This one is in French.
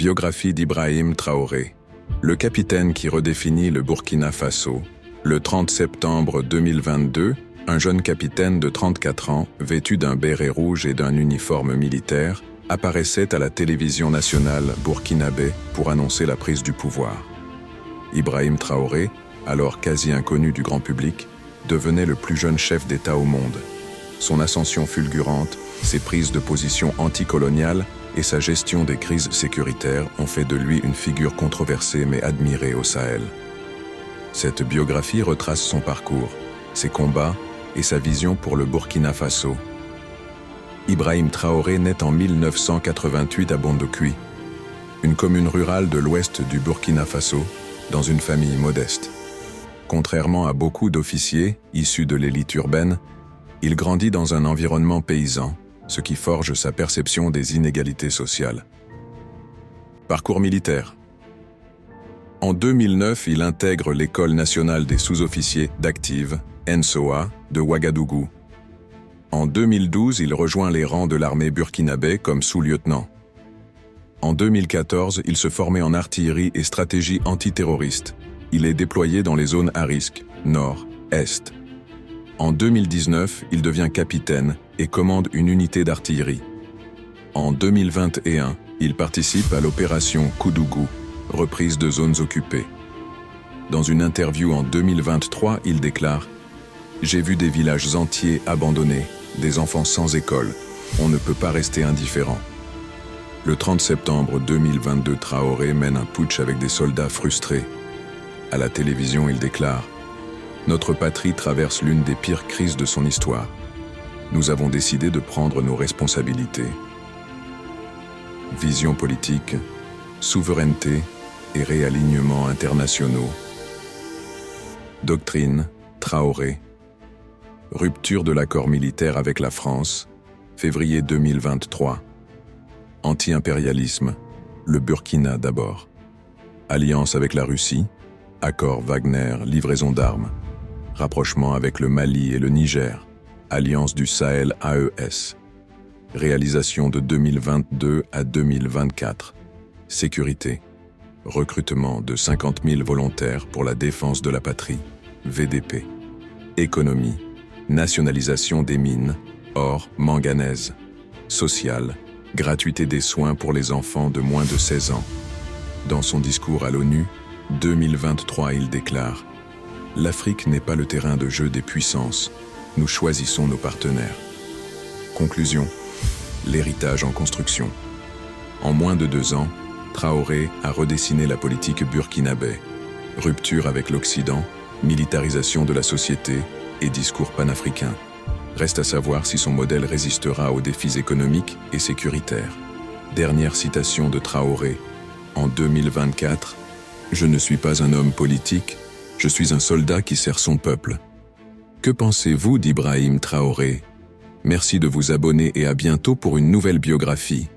Biographie d'Ibrahim Traoré, le capitaine qui redéfinit le Burkina Faso. Le 30 septembre 2022, un jeune capitaine de 34 ans, vêtu d'un béret rouge et d'un uniforme militaire, apparaissait à la télévision nationale burkinabé pour annoncer la prise du pouvoir. Ibrahim Traoré, alors quasi inconnu du grand public, devenait le plus jeune chef d'État au monde. Son ascension fulgurante, ses prises de position anticoloniales et sa gestion des crises sécuritaires ont fait de lui une figure controversée mais admirée au Sahel. Cette biographie retrace son parcours, ses combats et sa vision pour le Burkina Faso. Ibrahim Traoré naît en 1988 à Bondoukoui, une commune rurale de l'ouest du Burkina Faso, dans une famille modeste. Contrairement à beaucoup d'officiers issus de l'élite urbaine, il grandit dans un environnement paysan, ce qui forge sa perception des inégalités sociales. Parcours militaire. En 2009, il intègre l'École nationale des sous-officiers d'active, ENSOA, de Ouagadougou. En 2012, il rejoint les rangs de l'armée burkinabé comme sous-lieutenant. En 2014, il se formait en artillerie et stratégie antiterroriste. Il est déployé dans les zones à risque, nord, est. En 2019, il devient capitaine et commande une unité d'artillerie. En 2021, il participe à l'opération Koudougou, reprise de zones occupées. Dans une interview en 2023, il déclare « J'ai vu des villages entiers abandonnés, des enfants sans école. On ne peut pas rester indifférent. » Le 30 septembre 2022, Traoré mène un putsch avec des soldats frustrés. À la télévision, il déclare « Notre patrie traverse l'une des pires crises de son histoire. Nous avons décidé de prendre nos responsabilités. » Vision politique, souveraineté et réalignements internationaux. Doctrine, Traoré. Rupture de l'accord militaire avec la France, février 2023. Anti-impérialisme, le Burkina d'abord. Alliance avec la Russie, accord Wagner, livraison d'armes. Rapprochement avec le Mali et le Niger, alliance du Sahel AES. Réalisation de 2022 à 2024. Sécurité. Recrutement de 50 000 volontaires pour la défense de la patrie, VDP. Économie. Nationalisation des mines, or, manganèse. Social. Gratuité des soins pour les enfants de moins de 16 ans. Dans son discours à l'ONU, 2023, il déclare « L'Afrique n'est pas le terrain de jeu des puissances. Nous choisissons nos partenaires. » Conclusion. L'héritage en construction. En moins de 2 ans, Traoré a redessiné la politique burkinabé. Rupture avec l'Occident, militarisation de la société et discours panafricain. Reste à savoir si son modèle résistera aux défis économiques et sécuritaires. Dernière citation de Traoré. En 2024, « Je ne suis pas un homme politique, je suis un soldat qui sert son peuple. » Que pensez-vous d'Ibrahim Traoré? Merci de vous abonner et à bientôt pour une nouvelle biographie.